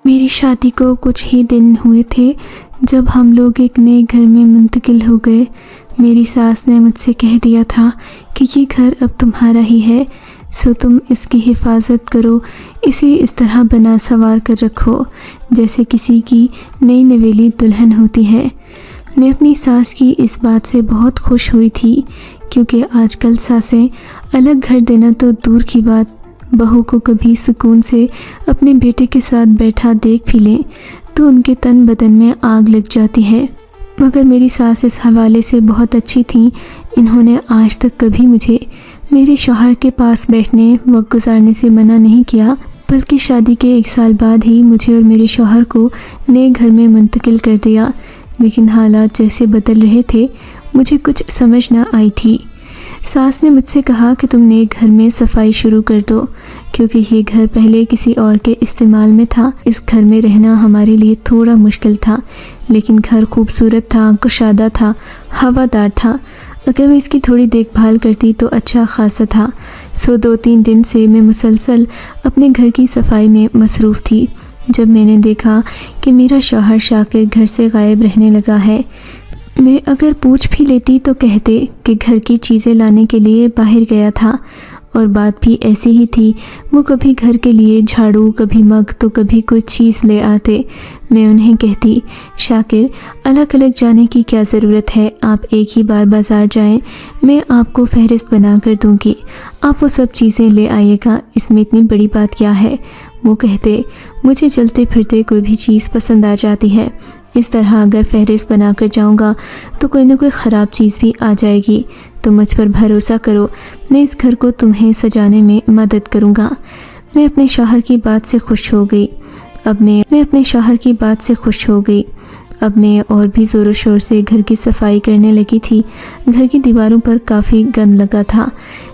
میری شادی کو کچھ ہی دن ہوئے تھے جب ہم لوگ ایک نئے گھر میں منتقل ہو گئے۔ میری ساس نے مجھ سے کہہ دیا تھا کہ یہ گھر اب تمہارا ہی ہے، سو تم اس کی حفاظت کرو، اسے اس طرح بنا سنوار کر رکھو جیسے کسی کی نئی نویلی دلہن ہوتی ہے۔ میں اپنی ساس کی اس بات سے بہت خوش ہوئی تھی، کیونکہ آج کل ساسیں الگ گھر دینا تو دور کی بات، بہو کو کبھی سکون سے اپنے بیٹے کے ساتھ بیٹھا دیکھ بھی لیں تو ان کے تن بدن میں آگ لگ جاتی ہے۔ مگر میری ساس اس حوالے سے بہت اچھی تھیں، انہوں نے آج تک کبھی مجھے میرے شوہر کے پاس بیٹھنے وقت گزارنے سے منع نہیں کیا، بلکہ شادی کے 1 سال بعد ہی مجھے اور میرے شوہر کو نئے گھر میں منتقل کر دیا۔ لیکن حالات جیسے بدل رہے تھے مجھے کچھ سمجھ نہ آئی تھی۔ ساس نے مجھ سے کہا کہ تم نئے گھر میں صفائی شروع کر دو، کیونکہ یہ گھر پہلے کسی اور کے استعمال میں تھا۔ اس گھر میں رہنا ہمارے لیے تھوڑا مشکل تھا، لیکن گھر خوبصورت تھا، کشادہ تھا، ہوادار تھا۔ اگر میں اس کی تھوڑی دیکھ بھال کرتی تو اچھا خاصا تھا۔ 2-3 دن سے میں مسلسل اپنے گھر کی صفائی میں مصروف تھی، جب میں نے دیکھا کہ میرا شوہر شاکر گھر سے غائب رہنے لگا ہے۔ میں اگر پوچھ بھی لیتی تو کہتے کہ گھر کی چیزیں لانے کے لیے باہر گیا تھا، اور بات بھی ایسی ہی تھی، وہ کبھی گھر کے لیے جھاڑو، کبھی مگ تو کبھی کوئی چیز لے آتے۔ میں انہیں کہتی، شاکر الگ الگ جانے کی کیا ضرورت ہے، آپ ایک ہی بار بازار جائیں، میں آپ کو فہرست بنا کر دوں گی، آپ وہ سب چیزیں لے آئیے گا، اس میں اتنی بڑی بات کیا ہے۔ وہ کہتے، مجھے چلتے پھرتے کوئی بھی چیز پسند آ جاتی ہے، اس طرح اگر فہرست بنا کر جاؤں گا تو کوئی نہ کوئی خراب چیز بھی آ جائے گی، تو مجھ پر بھروسہ کرو، میں اس گھر کو تمہیں سجانے میں مدد کروں گا۔ میں اپنے شوہر کی بات سے خوش ہو گئی۔ اب میں اور بھی زور و شور سے گھر کی صفائی کرنے لگی تھی۔ گھر کی دیواروں پر کافی گند لگا تھا،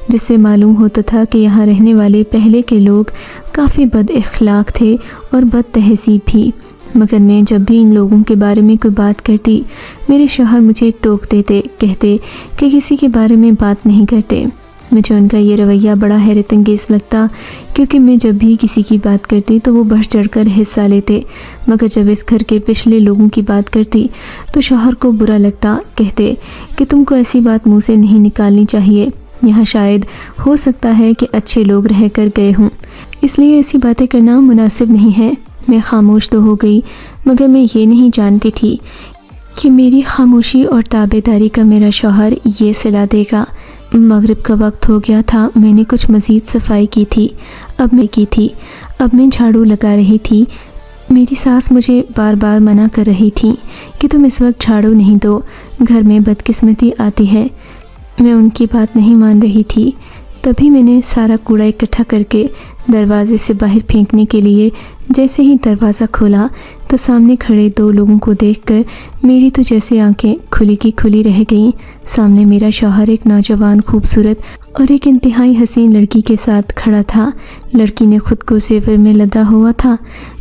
جس سے معلوم ہوتا تھا کہ یہاں رہنے والے پہلے کے لوگ کافی بد اخلاق تھے اور بد تہذیب بھی۔ مگر میں جب بھی ان لوگوں کے بارے میں کوئی بات کرتی، میرے شوہر مجھے ٹوک دیتے، کہتے کہ کسی کے بارے میں بات نہیں کرتے۔ مجھے ان کا یہ رویہ بڑا حیرت انگیز لگتا، کیونکہ میں جب بھی کسی کی بات کرتی تو وہ بڑھ چڑھ کر حصہ لیتے، مگر جب اس گھر کے پچھلے لوگوں کی بات کرتی تو شوہر کو برا لگتا، کہتے کہ تم کو ایسی بات منہ سے نہیں نکالنی چاہیے، یہاں شاید ہو سکتا ہے کہ اچھے لوگ رہ کر گئے ہوں، اس لیے ایسی باتیں کرنا مناسب نہیں ہے۔ میں خاموش تو ہو گئی، مگر میں یہ نہیں جانتی تھی کہ میری خاموشی اور تابع داری کا میرا شوہر یہ صلا دے گا۔ مغرب کا وقت ہو گیا تھا، میں نے کچھ مزید صفائی کی تھی، اب میں جھاڑو لگا رہی تھی۔ میری ساس مجھے بار بار منع کر رہی تھی کہ تم اس وقت جھاڑو نہیں دو، گھر میں بدقسمتی آتی ہے۔ میں ان کی بات نہیں مان رہی تھی۔ تبھی میں نے سارا کوڑا اکٹھا کر کے دروازے سے باہر پھینکنے کے لیے جیسے ہی دروازہ کھولا تو سامنے کھڑے 2 لوگوں کو دیکھ کر میری تو جیسے آنکھیں کھلی کی کھلی رہ گئیں۔ سامنے میرا شوہر ایک نوجوان، خوبصورت اور ایک انتہائی حسین لڑکی کے ساتھ کھڑا تھا۔ لڑکی نے خود کو زیور میں لدا ہوا تھا،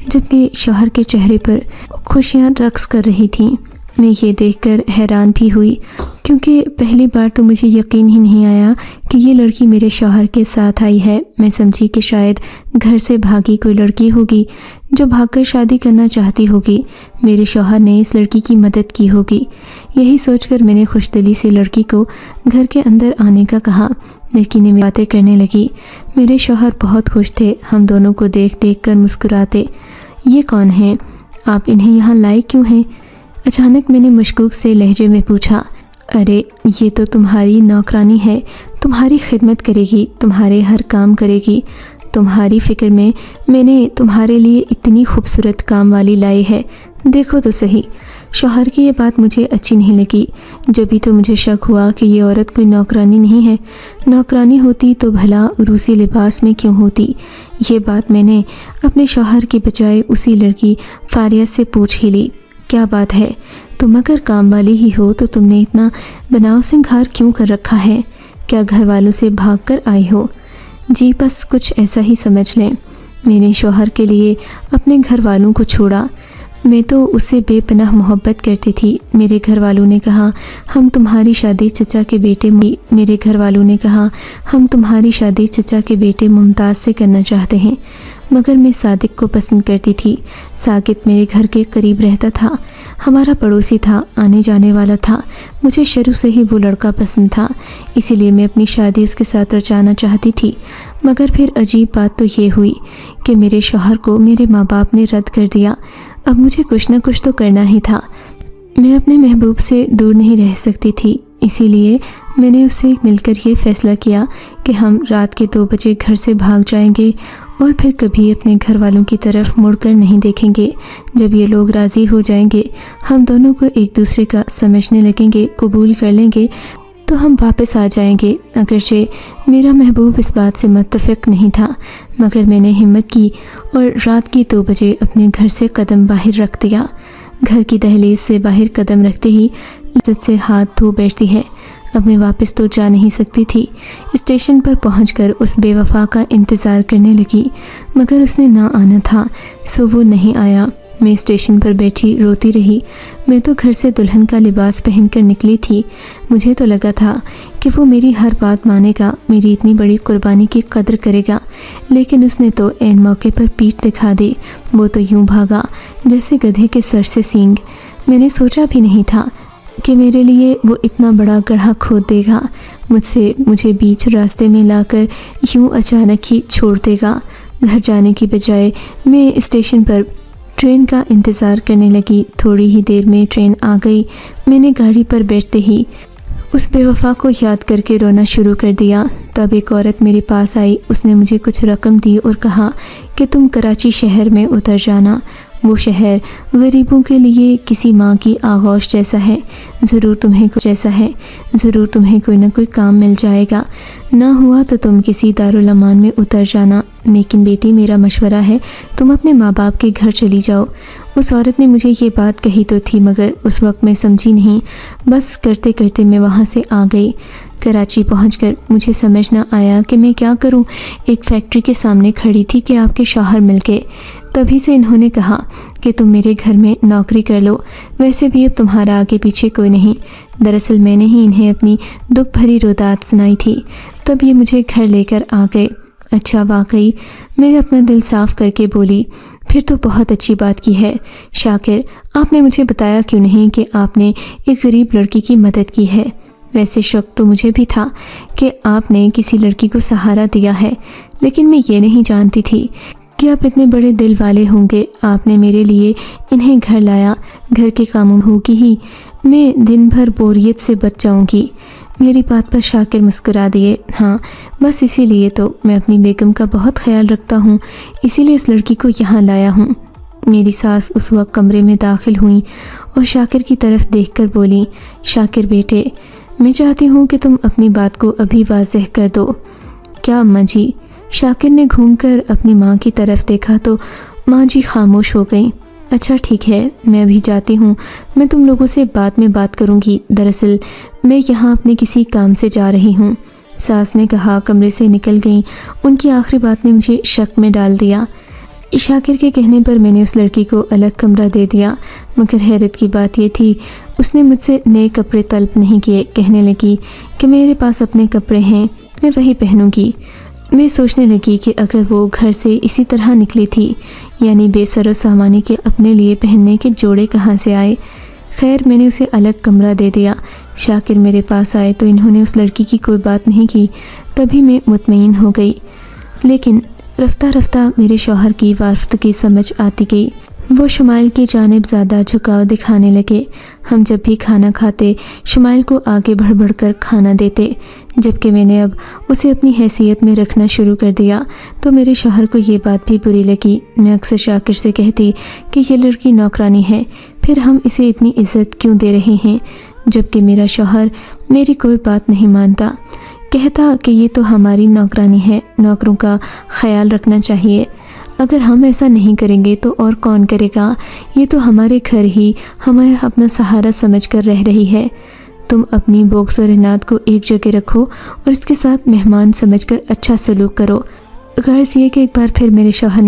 جبکہ شوہر کے چہرے پر خوشیاں رقص کر رہی تھیں۔ میں یہ دیکھ کر حیران بھی ہوئی، کیونکہ پہلی بار تو مجھے یقین ہی نہیں آیا کہ یہ لڑکی میرے شوہر کے ساتھ آئی ہے۔ میں سمجھی کہ شاید گھر سے بھاگی کوئی لڑکی ہوگی جو بھاگ کر شادی کرنا چاہتی ہوگی، میرے شوہر نے اس لڑکی کی مدد کی ہوگی۔ یہی سوچ کر میں نے خوش دلی سے لڑکی کو گھر کے اندر آنے کا کہا۔ لڑکی نے باتیں کرنے لگی۔ میرے شوہر بہت خوش تھے، ہم دونوں کو دیکھ دیکھ کر مسکراتے۔ یہ کون ہیں؟ آپ انہیں یہاں لائے کیوں ہیں؟ اچانک میں نے مشکوک سے لہجے میں پوچھا۔ ارے یہ تو تمہاری نوکرانی ہے، تمہاری خدمت کرے گی، تمہارے ہر کام کرے گی، تمہاری فکر میں میں نے تمہارے لیے اتنی خوبصورت کام والی لائی ہے، دیکھو تو صحیح۔ شوہر کی یہ بات مجھے اچھی نہیں لگی، جبھی تو مجھے شک ہوا کہ یہ عورت کوئی نوکرانی نہیں ہے، نوکرانی ہوتی تو بھلا روسی لباس میں کیوں ہوتی۔ یہ بات میں نے اپنے شوہر کی بجائے اسی لڑکی فاریہ سے پوچھ ہی لی۔ کیا بات ہے، تم اگر کام والی ہی ہو تو تم نے اتنا بناؤ سنگھار کیوں کر رکھا ہے؟ کیا گھر والوں سے بھاگ کر آئی ہو؟ جی بس کچھ ایسا ہی سمجھ لیں۔ میں نے شوہر کے لیے اپنے گھر والوں کو چھوڑا، میں تو اس سے بے پناہ محبت کرتی تھی۔ میرے گھر والوں نے کہا ہم تمہاری شادی چچا کے بیٹے ممتاز سے کرنا چاہتے ہیں۔ مگر میں صادق کو پسند کرتی تھی۔ ساکت میرے گھر کے قریب رہتا تھا، ہمارا پڑوسی تھا، آنے جانے والا تھا۔ مجھے شروع سے ہی وہ لڑکا پسند تھا، اسی لیے میں اپنی شادی اس کے ساتھ رچانا چاہتی تھی۔ مگر پھر عجیب بات تو یہ ہوئی کہ میرے شوہر کو میرے ماں باپ نے رد کر دیا۔ اب مجھے کچھ نہ کچھ تو کرنا ہی تھا۔ میں اپنے محبوب سے دور نہیں رہ سکتی تھی، اسی لیے میں نے اس سے مل کر یہ فیصلہ کیا کہ ہم رات کے 2 بجے گھر سے بھاگ جائیں گے اور پھر کبھی اپنے گھر والوں کی طرف مڑ کر نہیں دیکھیں گے۔ جب یہ لوگ راضی ہو جائیں گے، ہم دونوں کو ایک دوسرے کا سمجھنے لگیں گے، قبول کر لیں گے، تو ہم واپس آ جائیں گے۔ اگرچہ میرا محبوب اس بات سے متفق نہیں تھا، مگر میں نے ہمت کی اور رات کی 2 بجے اپنے گھر سے قدم باہر رکھ دیا۔ گھر کی دہلیز سے باہر قدم رکھتے ہی عزت سے ہاتھ دھو بیٹھتی ہے۔ اب میں واپس تو جا نہیں سکتی تھی۔ اسٹیشن پر پہنچ کر اس بے وفا کا انتظار کرنے لگی، مگر اس نے نہ آنا تھا، سو وہ نہیں آیا۔ میں اسٹیشن پر بیٹھی روتی رہی۔ میں تو گھر سے دلہن کا لباس پہن کر نکلی تھی۔ مجھے تو لگا تھا کہ وہ میری ہر بات مانے گا، میری اتنی بڑی قربانی کی قدر کرے گا، لیکن اس نے تو عین موقع پر پیٹھ دکھا دی۔ وہ تو یوں بھاگا جیسے گدھے کے سر سے سینگ۔ میں نے سوچا بھی نہیں تھا کہ میرے لیے وہ اتنا بڑا گڑھا کھود دے گا، مجھے بیچ راستے میں لا کر یوں اچانک ہی چھوڑ دے گا۔ گھر جانے کی بجائے میں اسٹیشن پر ٹرین کا انتظار کرنے لگی۔ تھوڑی ہی دیر میں ٹرین آ گئی۔ میں نے گاڑی پر بیٹھتے ہی اس بے وفا کو یاد کر کے رونا شروع کر دیا۔ تب ایک عورت میرے پاس آئی، اس نے مجھے کچھ رقم دی اور کہا کہ تم کراچی شہر میں اتر جانا۔ وہ شہر غریبوں کے لیے کسی ماں کی آغوش جیسا ہے، ضرور تمہیں کوئی نہ کوئی کام مل جائے گا، نہ ہوا تو تم کسی دارالامان میں اتر جانا، لیکن بیٹی میرا مشورہ ہے تم اپنے ماں باپ کے گھر چلی جاؤ۔ اس عورت نے مجھے یہ بات کہی تو تھی، مگر اس وقت میں سمجھی نہیں، بس کرتے کرتے میں وہاں سے آ گئی۔ کراچی پہنچ کر مجھے سمجھ نہ آیا کہ میں کیا کروں۔ ایک فیکٹری کے سامنے کھڑی تھی کہ آپ کے شوہر مل کے، تبھی سے انہوں نے کہا کہ تم میرے گھر میں نوکری کر لو، ویسے بھی اب تمہارا آگے پیچھے کوئی نہیں۔ دراصل میں نے ہی انہیں اپنی دکھ بھری رودات سنائی تھی، تب یہ مجھے گھر لے کر آ گئے۔ اچھا واقعی، میں نے اپنا دل صاف کر کے بولی، پھر تو بہت اچھی بات کی ہے شاکر، آپ نے مجھے بتایا کیوں نہیں کہ آپ نے ایک غریب لڑکی کی مدد کی ہے؟ ویسے شک تو مجھے بھی تھا کہ آپ نے کسی لڑکی کو سہارا دیا ہے، لیکن میں یہ نہیں جانتی تھی کہ آپ اتنے بڑے دل والے ہوں گے۔ آپ نے میرے لیے انہیں گھر لایا، گھر کے کاموں ہوگی ہی، میں دن بھر بوریت سے بچ جاؤں گی۔ میری بات پر شاکر مسکرا دیے۔ ہاں، بس اسی لیے تو میں اپنی بیگم کا بہت خیال رکھتا ہوں، اسی لیے اس لڑکی کو یہاں لایا ہوں۔ میری ساس اس وقت کمرے میں داخل ہوئیں اور شاکر کی طرف دیکھ کر بولیں، شاکر بیٹے، میں چاہتی ہوں کہ تم اپنی بات کو ابھی واضح کر دو۔ کیا اماں جی؟ شاکر نے گھوم کر اپنی ماں کی طرف دیکھا تو ماں جی خاموش ہو گئیں۔ اچھا ٹھیک ہے، میں ابھی جاتی ہوں، میں تم لوگوں سے بعد میں بات کروں گی، دراصل میں یہاں اپنے کسی کام سے جا رہی ہوں، ساس نے کہا۔ کمرے سے نکل گئیں۔ ان کی آخری بات نے مجھے شک میں ڈال دیا۔ شاکر کے کہنے پر میں نے اس لڑکی کو الگ کمرہ دے دیا، مگر حیرت کی بات یہ تھی اس نے مجھ سے نئے کپڑے طلب نہیں کیے۔ کہنے لگی کہ میرے پاس اپنے کپڑے ہیں، میں وہی پہنوں گی۔ میں سوچنے لگی کہ اگر وہ گھر سے اسی طرح نکلی تھی، یعنی بے سر و سامانی کے اپنے لیے پہننے کے جوڑے کہاں سے آئے؟ خیر، میں نے اسے الگ کمرہ دے دیا۔ شاکر میرے پاس آئے تو انہوں نے اس لڑکی کی کوئی بات نہیں کی، تبھی میں مطمئن ہو گئی، لیکن رفتہ رفتہ میرے شوہر کی وارفتگی سمجھ آتی گئی۔ وہ شمائل کی جانب زیادہ جھکاؤ دکھانے لگے۔ ہم جب بھی کھانا کھاتے شمائل کو آگے بڑھ بڑھ کر کھانا دیتے، جبکہ میں نے اب اسے اپنی حیثیت میں رکھنا شروع کر دیا تو میرے شوہر کو یہ بات بھی بری لگی۔ میں اکثر شاکر سے کہتی کہ یہ لڑکی نوکرانی ہے، پھر ہم اسے اتنی عزت کیوں دے رہے ہیں، جبکہ میرا شوہر میری کوئی بات نہیں مانتا، کہتا کہ یہ تو ہماری نوکرانی ہے، نوکروں کا خیال رکھنا چاہیے، اگر ہم ایسا نہیں کریں گے تو اور کون کرے گا، یہ تو ہمارے گھر ہی ہمیں اپنا سہارا سمجھ کر رہ رہی ہے، تم اپنی بغض اور عناد کو ایک جگہ رکھو اور اس کے ساتھ مہمان سمجھ کر اچھا سلوک کرو۔ غرض یہ کہ ایک بار پھر میرے شوہر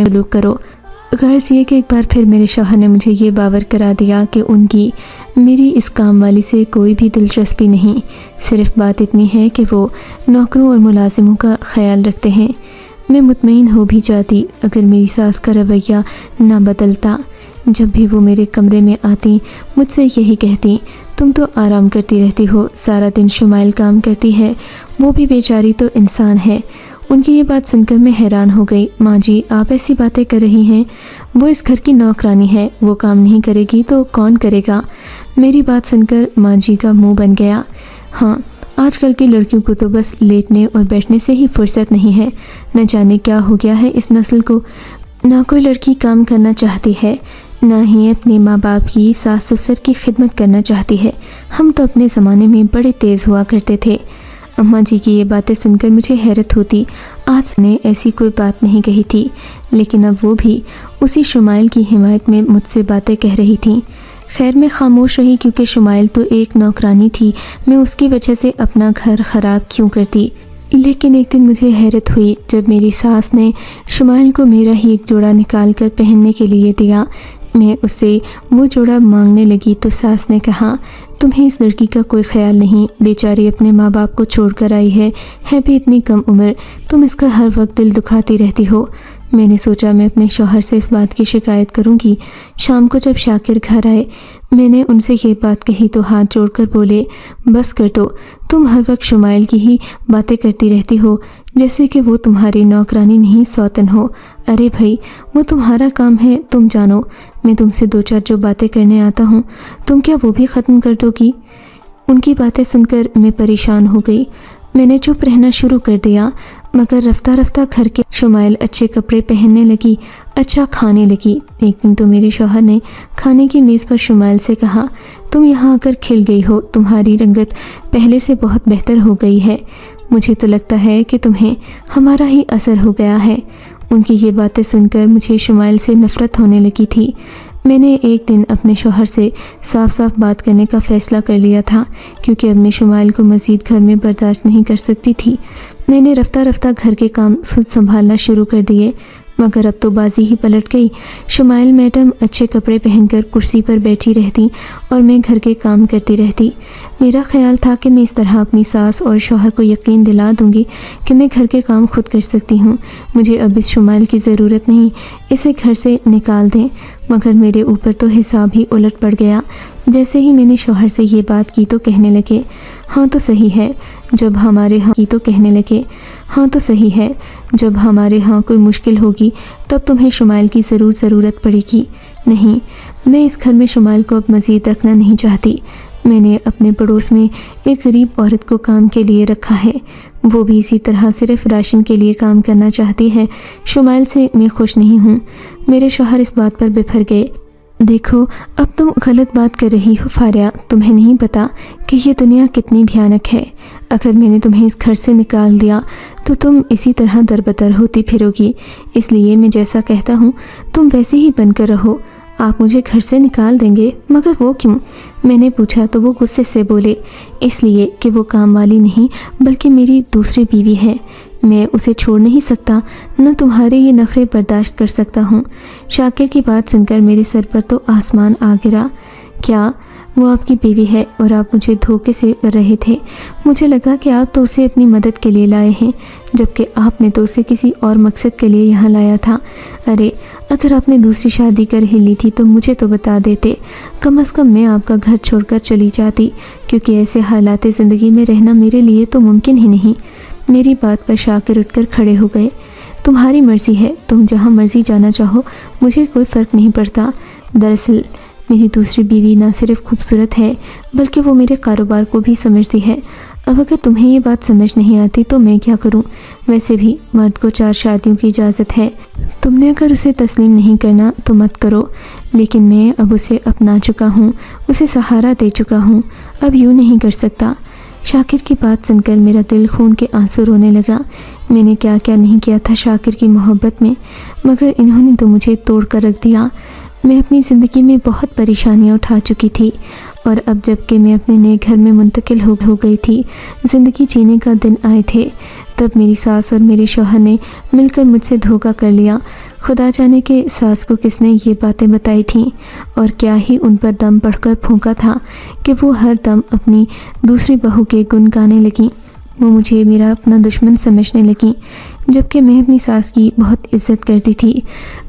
نے مجھے یہ باور کرا دیا کہ ان کی میری اس کام والی سے کوئی بھی دلچسپی نہیں، صرف بات اتنی ہے کہ وہ نوکروں اور ملازموں کا خیال رکھتے ہیں۔ میں مطمئن ہو بھی جاتی اگر میری ساس کا رویہ نہ بدلتا۔ جب بھی وہ میرے کمرے میں آتی مجھ سے یہی کہتی، تم تو آرام کرتی رہتی ہو، سارا دن شمائل کام کرتی ہے، وہ بھی بیچاری تو انسان ہے۔ ان کی یہ بات سن کر میں حیران ہو گئی۔ ماں جی، آپ ایسی باتیں کر رہی ہیں؟ وہ اس گھر کی نوکرانی ہے، وہ کام نہیں کرے گی تو کون کرے گا؟ میری بات سن کر ماں جی کا منہ بن گیا۔ ہاں، آج کل کی لڑکیوں کو تو بس لیٹنے اور بیٹھنے سے ہی فرصت نہیں ہے۔ نہ جانے کیا ہو گیا ہے اس نسل کو، نہ کوئی لڑکی کام کرنا چاہتی ہے، نہ ہی اپنے ماں باپ کی، ساس سسر کی خدمت کرنا چاہتی ہے۔ ہم تو اپنے زمانے میں بڑے تیز ہوا کرتے تھے۔ اماں جی کی یہ باتیں سن کر مجھے حیرت ہوتی۔ آج نے ایسی کوئی بات نہیں کہی تھی، لیکن اب وہ بھی اسی شمائل کی حمایت میں مجھ سے باتیں کہہ رہی تھیں۔ خیر، میں خاموش رہی کیونکہ شمائل تو ایک نوکرانی تھی، میں اس کی وجہ سے اپنا گھر خراب کیوں کرتی؟ لیکن ایک دن مجھے حیرت ہوئی جب میری ساس نے شمائل کو میرا ہی ایک جوڑا نکال کر پہننے کے لیے دیا۔ میں اس سے وہ جوڑا مانگنے لگی تو ساس نے کہا، تمہیں اس لڑکی کا کوئی خیال نہیں، بیچاری اپنے ماں باپ کو چھوڑ کر آئی ہے بھی اتنی کم عمر، تم اس کا ہر وقت دل دکھاتی رہتی ہو۔ میں نے سوچا میں اپنے شوہر سے اس بات کی شکایت کروں گی۔ شام کو جب شاکر گھر آئے، میں نے ان سے یہ بات کہی تو ہاتھ جوڑ کر بولے، بس کر دو، تم ہر وقت شمائل کی ہی باتیں کرتی رہتی ہو جیسے کہ وہ تمہاری نوکرانی نہیں سوتن ہو۔ ارے بھائی، وہ تمہارا کام ہے، تم جانو۔ میں تم سے دو چار جو باتیں کرنے آتا ہوں، تم کیا وہ بھی ختم کر دو گی؟ ان کی باتیں سن کر میں پریشان ہو گئی۔ میں نے چپ رہنا شروع کر دیا، مگر رفتہ رفتہ گھر کے شمائل اچھے کپڑے پہننے لگی، اچھا کھانے لگی۔ ایک دن تو میرے شوہر نے کھانے کی میز پر شمائل سے کہا، تم یہاں آ کر کھل گئی ہو، تمہاری رنگت پہلے سے بہت بہتر ہو گئی ہے، مجھے تو لگتا ہے کہ تمہیں ہمارا ہی اثر ہو گیا ہے۔ ان کی یہ باتیں سن کر مجھے شمائل سے نفرت ہونے لگی تھی۔ میں نے ایک دن اپنے شوہر سے صاف صاف بات کرنے کا فیصلہ کر لیا تھا، کیونکہ اب میں شمائل کو مزید گھر میں برداشت نہیں کر سکتی تھی۔ میں نے رفتہ رفتہ گھر کے کام خود سنبھالنا شروع کر دیے، مگر اب تو بازی ہی پلٹ گئی۔ شمائل میڈم اچھے کپڑے پہن کر کرسی پر بیٹھی رہتی اور میں گھر کے کام کرتی رہتی۔ میرا خیال تھا کہ میں اس طرح اپنی ساس اور شوہر کو یقین دلا دوں گی کہ میں گھر کے کام خود کر سکتی ہوں، مجھے اب اس شمائل کی ضرورت نہیں، اسے گھر سے نکال دیں۔ مگر میرے اوپر تو حساب ہی الٹ پڑ گیا۔ جیسے ہی میں نے شوہر سے یہ بات کی تو کہنے لگے، ہاں تو صحیح ہے، جب ہمارے ہاں کوئی مشکل ہوگی تب تمہیں شمائل کی ضرورت پڑے گی۔ نہیں، میں اس گھر میں شمائل کو اب مزید رکھنا نہیں چاہتی۔ میں نے اپنے پڑوس میں ایک غریب عورت کو کام کے لیے رکھا ہے، وہ بھی اسی طرح صرف راشن کے لیے کام کرنا چاہتی ہے۔ شمائل سے میں خوش نہیں ہوں۔ میرے شوہر اس بات پر بپھر گئے، دیکھو اب تم غلط بات کر رہی ہو فاریہ، تمہیں نہیں پتا کہ یہ دنیا کتنی بھیانک ہے۔ اگر میں نے تمہیں اس گھر سے نکال دیا تو تم اسی طرح دربدر ہوتی پھرو گی، اس لیے میں جیسا کہتا ہوں تم ویسے ہی بن کر رہو۔ آپ مجھے گھر سے نکال دیں گے؟ مگر وہ کیوں؟ میں نے پوچھا تو وہ غصے سے بولے، اس لیے کہ وہ کام والی نہیں بلکہ میری دوسری بیوی ہے، میں اسے چھوڑ نہیں سکتا، نہ تمہارے یہ نخرے برداشت کر سکتا ہوں۔ شاکر کی بات سن کر میرے سر پر تو آسمان آ گرا۔ کیا وہ آپ کی بیوی ہے اور آپ مجھے دھوکے سے کر رہے تھے؟ مجھے لگا کہ آپ تو اسے اپنی مدد کے لیے لائے ہیں، جبکہ آپ نے تو اسے کسی اور مقصد کے لیے یہاں لایا تھا۔ ارے اگر آپ نے دوسری شادی کر ہی لی تھی تو مجھے تو بتا دیتے، کم از کم میں آپ کا گھر چھوڑ کر چلی جاتی، کیونکہ ایسے حالات زندگی میں رہنا میرے لیے تو ممکن ہی نہیں۔ میری بات پر شاکر اٹھ کر کھڑے ہو گئے۔ تمہاری مرضی ہے، تم جہاں مرضی جانا چاہو، مجھے کوئی فرق نہیں پڑتا۔ دراصل میری دوسری بیوی نہ صرف خوبصورت ہے بلکہ وہ میرے کاروبار کو بھی سمجھتی ہے۔ اب اگر تمہیں یہ بات سمجھ نہیں آتی تو میں کیا کروں؟ ویسے بھی مرد کو 4 شادیوں کی اجازت ہے، تم نے اگر اسے تسلیم نہیں کرنا تو مت کرو، لیکن میں اب اسے اپنا چکا ہوں، اسے سہارا دے چکا ہوں، اب یوں نہیں کر سکتا۔ شاکر کی بات سن کر میرا دل خون کے آنسو رونے لگا۔ میں نے کیا کیا نہیں کیا تھا شاکر کی محبت میں، مگر انہوں نے تو مجھے توڑ کر رکھ دیا۔ میں اپنی زندگی میں بہت پریشانیاں اٹھا چکی تھی، اور اب جب کہ میں اپنے نئے گھر میں منتقل ہو گئی تھی، زندگی جینے کا دن آئے تھے، تب میری ساس اور میرے شوہر نے مل کر مجھ سے دھوکہ کر لیا۔ خدا جانے کہ ساس کو کس نے یہ باتیں بتائی تھیں، اور کیا ہی ان پر دم بڑھ کر پھونکا تھا کہ وہ ہر دم اپنی دوسری بہو کے گن گانے لگیں۔ وہ مجھے میرا اپنا دشمن سمجھنے لگیں، جبکہ میں اپنی ساس کی بہت عزت کرتی تھی۔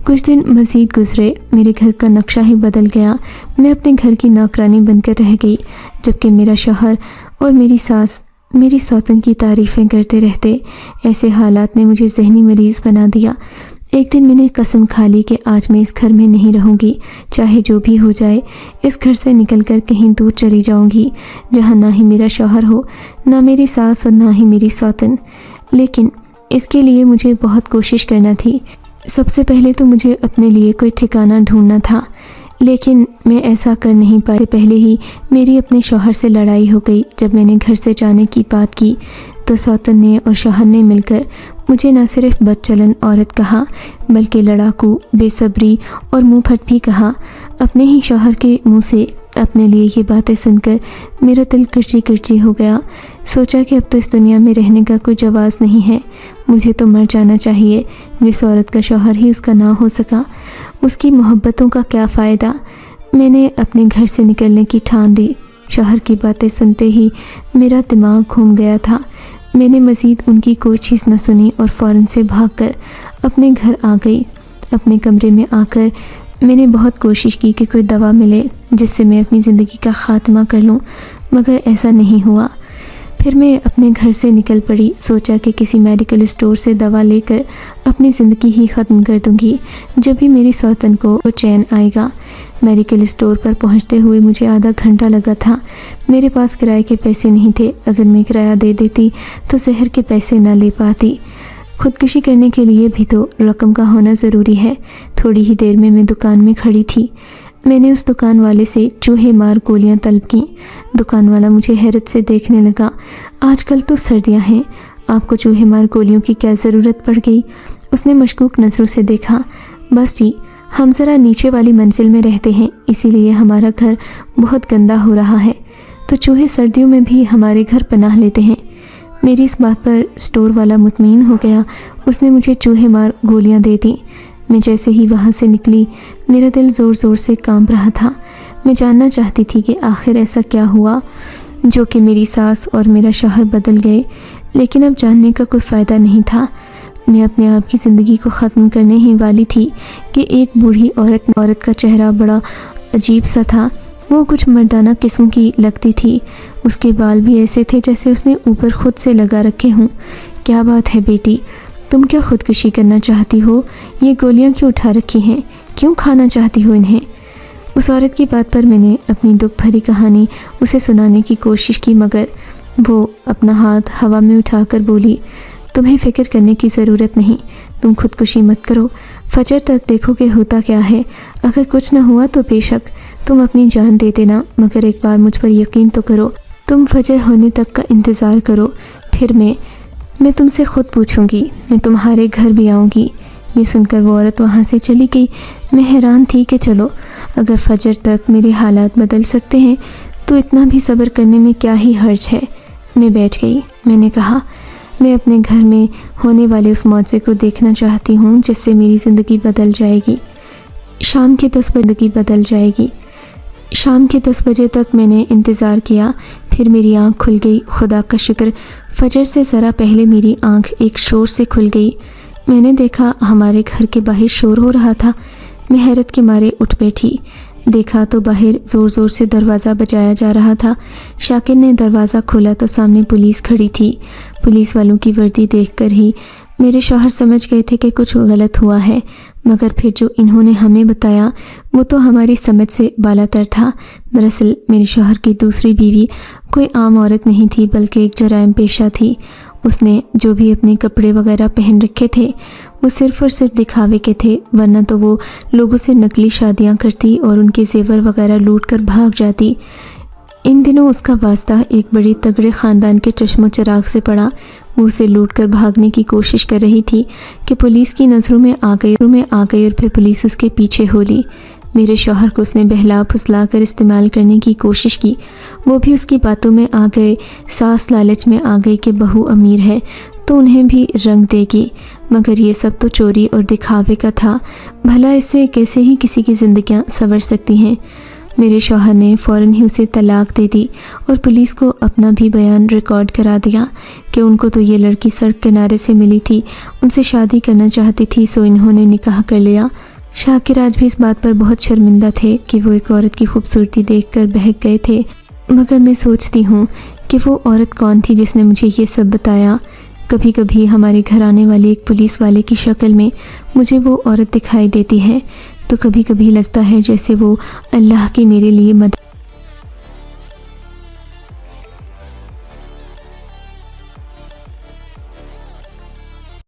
کچھ دن مزید گزرے، میرے گھر کا نقشہ ہی بدل گیا۔ میں اپنے گھر کی نوکرانی بن کر رہ گئی، جبکہ میرا شوہر اور میری ساس میری سوتن کی تعریفیں کرتے رہتے۔ ایسے حالات نے مجھے ذہنی مریض بنا دیا۔ ایک دن میں نے قسم کھا لی کہ آج میں اس گھر میں نہیں رہوں گی، چاہے جو بھی ہو جائے۔ اس گھر سے نکل کر کہیں دور چلی جاؤں گی، جہاں نہ ہی میرا شوہر ہو، نہ میری ساس اور نہ ہی میری سوتن۔ لیکن اس کے لیے مجھے بہت کوشش کرنا تھی۔ سب سے پہلے تو مجھے اپنے لیے کوئی ٹھکانہ ڈھونڈنا تھا، لیکن میں ایسا کر نہیں پائی۔ پہلے ہی میری اپنے شوہر سے لڑائی ہو گئی۔ جب میں نے گھر سے جانے کی بات کی تو سوتن نے اور شوہر نے مل کر مجھے نہ صرف بد چلن عورت کہا، بلکہ لڑاکو، بے صبری اور منہ پھٹ بھی کہا۔ اپنے ہی شوہر کے منہ سے اپنے لیے یہ باتیں سن کر میرا دل کرچی کرچی ہو گیا۔ سوچا کہ اب تو اس دنیا میں رہنے کا کوئی جواز نہیں ہے، مجھے تو مر جانا چاہیے۔ جس عورت کا شوہر ہی اس کا نہ ہو سکا، اس کی محبتوں کا کیا فائدہ۔ میں نے اپنے گھر سے نکلنے کی ٹھان لی۔ شوہر کی باتیں سنتے ہی میرا دماغ گھوم گیا تھا۔ میں نے مزید ان کی کوئی چیز نہ سنی اور فوراً سے بھاگ کر اپنے گھر آ گئی۔ اپنے کمرے میں آ کر میں نے بہت کوشش کی کہ کوئی دوا ملے جس سے میں اپنی زندگی کا خاتمہ کر لوں، مگر ایسا نہیں ہوا۔ پھر میں اپنے گھر سے نکل پڑی۔ سوچا کہ کسی میڈیکل اسٹور سے دوا لے کر اپنی زندگی ہی ختم کر دوں گی، جب بھی میری سوتن کو چین آئے گا۔ میڈیکل اسٹور پر پہنچتے ہوئے مجھے آدھا گھنٹہ لگا تھا۔ میرے پاس کرائے کے پیسے نہیں تھے۔ اگر میں کرایہ دے دیتی تو زہر کے پیسے نہ لے پاتی۔ خودکشی کرنے کے لیے بھی تو رقم کا ہونا ضروری ہے۔ تھوڑی ہی دیر میں دکان میں کھڑی تھی۔ میں نے اس دکان والے سے چوہے مار گولیاں طلب کیں۔ دکان والا مجھے حیرت سے دیکھنے لگا۔ آج کل تو سردیاں ہیں، آپ کو چوہے مار گولیوں کی کیا ضرورت پڑ گئی؟ اس نے مشکوک نظروں سے دیکھا۔ بس جی، ہم ذرا نیچے والی منزل میں رہتے ہیں، اسی لیے ہمارا گھر بہت گندا ہو رہا ہے، تو چوہے سردیوں میں بھی ہمارے گھر پناہ لیتے ہیں۔ میری اس بات پر اسٹور والا مطمئن ہو گیا۔ اس نے مجھے چوہے مار گولیاں دے دیں۔ میں جیسے ہی وہاں سے نکلی، میرا دل زور زور سے کانپ رہا تھا۔ میں جاننا چاہتی تھی کہ آخر ایسا کیا ہوا جو کہ میری ساس اور میرا شوہر بدل گئے، لیکن اب جاننے کا کوئی فائدہ نہیں تھا۔ میں اپنے آپ کی زندگی کو ختم کرنے ہی والی تھی کہ ایک بوڑھی عورت کا چہرہ بڑا عجیب سا تھا۔ وہ کچھ مردانہ قسم کی لگتی تھی۔ اس کے بال بھی ایسے تھے جیسے اس نے اوپر خود سے لگا رکھے ہوں۔ کیا بات ہے بیٹی، تم کیا خودکشی کرنا چاہتی ہو؟ یہ گولیاں کیوں اٹھا رکھی ہیں؟ کیوں کھانا چاہتی ہو انہیں؟ اس عورت کی بات پر میں نے اپنی دکھ بھری کہانی اسے سنانے کی کوشش کی، مگر وہ اپنا ہاتھ ہوا میں اٹھا کر بولی، تمہیں فکر کرنے کی ضرورت نہیں، تم خودکشی مت کرو، فجر تک دیکھو کہ ہوتا کیا ہے۔ اگر کچھ نہ ہوا تو بے شک تم اپنی جان دے دینا، مگر ایک بار مجھ پر یقین تو کرو۔ تم فجر ہونے تک کا انتظار کرو، پھر میں تم سے خود پوچھوں گی، میں تمہارے گھر بھی آؤں گی۔ یہ سن کر وہ عورت وہاں سے چلی گئی۔ میں حیران تھی کہ چلو، اگر فجر تک میرے حالات بدل سکتے ہیں تو اتنا بھی صبر کرنے میں کیا ہی حرج ہے۔ میں بیٹھ گئی۔ میں نے کہا، میں اپنے گھر میں ہونے والے اس معجزے کو دیکھنا چاہتی ہوں جس سے میری زندگی بدل جائے گی۔ شام کے 10 بجے تک میں نے انتظار کیا، پھر میری آنکھ کھل گئی۔ خدا کا شکر، فجر سے ذرا پہلے میری آنکھ ایک شور سے کھل گئی۔ میں نے دیکھا ہمارے گھر کے باہر شور ہو رہا تھا۔ میں حیرت کے مارے اٹھ بیٹھی۔ دیکھا تو باہر زور زور سے دروازہ بجایا جا رہا تھا۔ شاکر نے دروازہ کھولا تو سامنے پولیس کھڑی تھی۔ پولیس والوں کی وردی دیکھ کر ہی میرے شوہر سمجھ گئے تھے کہ کچھ غلط ہوا ہے، مگر پھر جو انہوں نے ہمیں بتایا وہ تو ہماری سمجھ سے بالاتر تھا۔ دراصل میرے شوہر کی دوسری بیوی کوئی عام عورت نہیں تھی، بلکہ ایک جرائم پیشہ تھی۔ اس نے جو بھی اپنے کپڑے وغیرہ پہن رکھے تھے وہ صرف اور صرف دکھاوے کے تھے، ورنہ تو وہ لوگوں سے نقلی شادیاں کرتی اور ان کے زیور وغیرہ لوٹ کر بھاگ جاتی۔ ان دنوں اس کا واسطہ ایک بڑے تگڑے خاندان کے چشم و چراغ سے پڑا۔ وہ اسے لوٹ کر بھاگنے کی کوشش کر رہی تھی کہ پولیس کی نظروں میں آ گئی اور پھر پولیس اس کے پیچھے ہو لی۔ میرے شوہر کو اس نے بہلا پھسلا کر استعمال کرنے کی کوشش کی۔ وہ بھی اس کی باتوں میں آ گئے۔ ساس لالچ میں آ گئی کہ بہو امیر ہے تو انہیں بھی رنگ دے گی، مگر یہ سب تو چوری اور دکھاوے کا تھا۔ بھلا اس سے کیسے ہی کسی کی زندگیاں سنور سکتی ہیں؟ میرے شوہر نے فوراً ہی اسے طلاق دے دی اور پولیس کو اپنا بھی بیان ریکارڈ کرا دیا کہ ان کو تو یہ لڑکی سڑک کنارے سے ملی تھی، ان سے شادی کرنا چاہتی تھی، سو انہوں نے نکاح کر لیا۔ شاکر آج بھی اس بات پر بہت شرمندہ تھے کہ وہ ایک عورت کی خوبصورتی دیکھ کر بہک گئے تھے، مگر میں سوچتی ہوں کہ وہ عورت کون تھی جس نے مجھے یہ سب بتایا۔ کبھی کبھی ہمارے گھر آنے والے ایک پولیس والے کی شکل میں مجھے وہ عورت دکھائی دیتی ہے، تو کبھی کبھی لگتا ہے جیسے وہ اللہ کی میرے لیے مدد